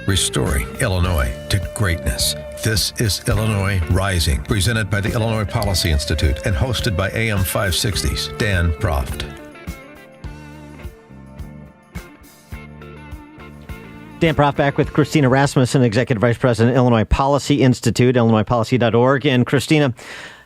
restoring Illinois to greatness. This is Illinois Rising, presented by the Illinois Policy Institute and hosted by AM 560's Dan Proft. Dan Proft back with Kristina Rasmussen, Executive Vice President, Illinois Policy Institute, illinoispolicy.org. And Kristina,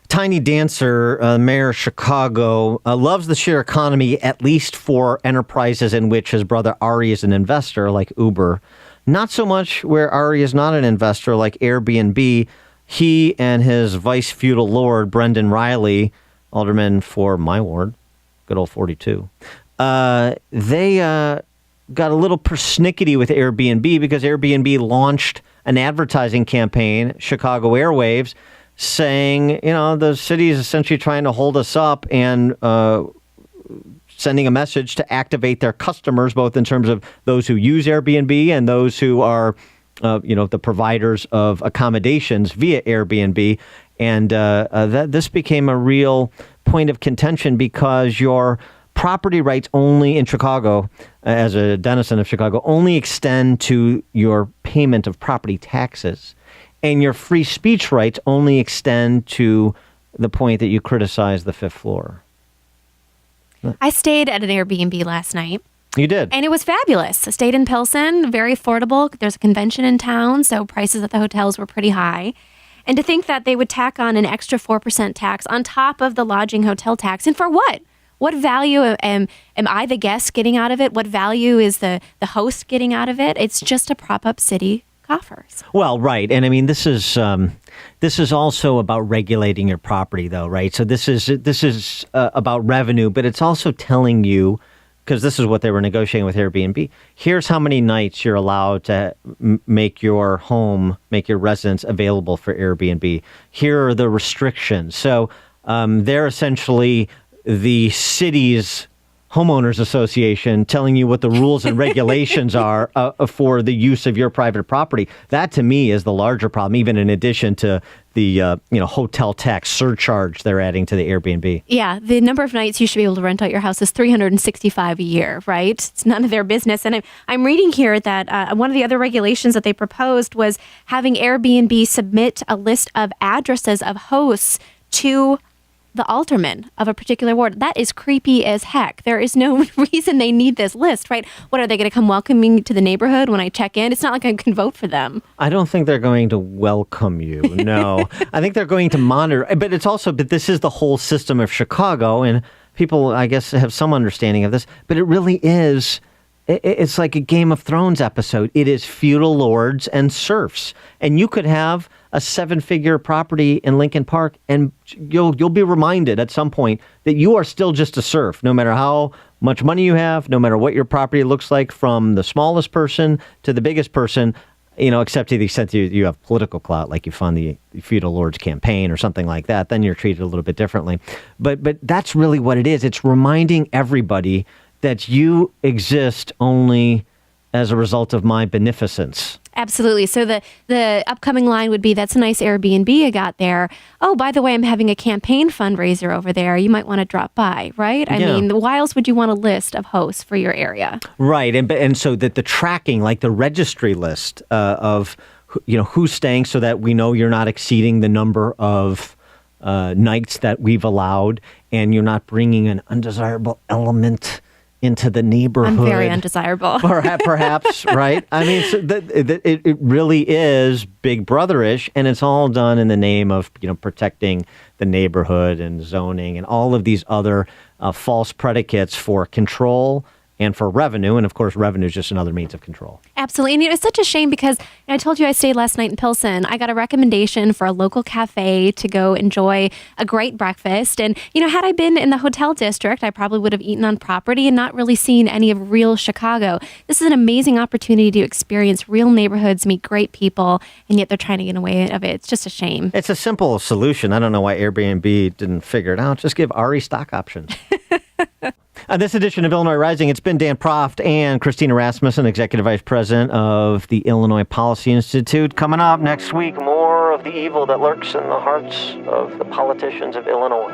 Tiny Dancer, Mayor of Chicago, loves the share economy, at least for enterprises in which his brother Ari is an investor, like Uber. Not so much where Ari is not an investor, like Airbnb. He and his vice feudal lord, Brendan Riley, alderman for my ward, good old 42, they got a little persnickety with Airbnb because Airbnb launched an advertising campaign, Chicago Airwaves, saying, the city is essentially trying to hold us up and sending a message to activate their customers, both in terms of those who use Airbnb and those who are, the providers of accommodations via Airbnb. And this became a real point of contention because your property rights only in Chicago, as a denizen of Chicago, only extend to your payment of property taxes. And your free speech rights only extend to the point that you criticize the fifth floor. I stayed at an Airbnb last night. You did? And it was fabulous. I stayed in Pilsen, very affordable. There's a convention in town, so prices at the hotels were pretty high. And to think that they would tack on an extra 4% tax on top of the lodging hotel tax, and for what? What value am I, the guest, getting out of it? What value is the host getting out of it? It's just to prop up city coffers. Well, right. And I mean, this is also about regulating your property, though, right? So this is about revenue, but it's also telling you, because this is what they were negotiating with Airbnb, here's how many nights you're allowed to make your residence available for Airbnb. Here are the restrictions. So they're essentially the city's homeowners association telling you what the rules and regulations are for the use of your private property. That, to me, is the larger problem, even in addition to the hotel tax surcharge they're adding to the Airbnb. Yeah, the number of nights you should be able to rent out your house is 365 a year, right? It's none of their business. And I'm reading here that one of the other regulations that they proposed was having Airbnb submit a list of addresses of hosts to the alderman of a particular ward. That is creepy as heck. There is no reason they need this list, right? What, are they going to come welcome me to the neighborhood when I check in? It's not like I can vote for them. I don't think they're going to welcome you, no. I think they're going to monitor. But this is the whole system of Chicago, and people, I guess, have some understanding of this. But it really is, it's like a Game of Thrones episode. It is feudal lords and serfs. And you could have a 7-figure property in Lincoln Park, and you'll be reminded at some point that you are still just a serf, no matter how much money you have, no matter what your property looks like, from the smallest person to the biggest person, except to the extent that you have political clout, like you fund the feudal lords campaign or something like that, then you're treated a little bit differently. But that's really what it is. It's reminding everybody that you exist only as a result of my beneficence. Absolutely. So the upcoming line would be, that's a nice Airbnb I got there. Oh, by the way, I'm having a campaign fundraiser over there. You might want to drop by, right? I mean, why else would you want a list of hosts for your area? Right. And so that the tracking, like the registry list of, who's staying, so that we know you're not exceeding the number of nights that we've allowed, and you're not bringing an undesirable element into the neighborhood. I'm very undesirable. Perhaps, right? I mean, so it really is Big Brother-ish, and it's all done in the name of, protecting the neighborhood and zoning and all of these other false predicates for control and for revenue. And of course, revenue is just another means of control. Absolutely. And it's such a shame because I told you I stayed last night in Pilsen. I got a recommendation for a local cafe to go enjoy a great breakfast. And, had I been in the hotel district, I probably would have eaten on property and not really seen any of real Chicago. This is an amazing opportunity to experience real neighborhoods, meet great people, and yet they're trying to get away of it. It's just a shame. It's a simple solution. I don't know why Airbnb didn't figure it out. Just give Ari stock options. On this edition of Illinois Rising, it's been Dan Proft and Kristina Rasmussen, Executive Vice President of the Illinois Policy Institute. Coming up next week, more of the evil that lurks in the hearts of the politicians of Illinois.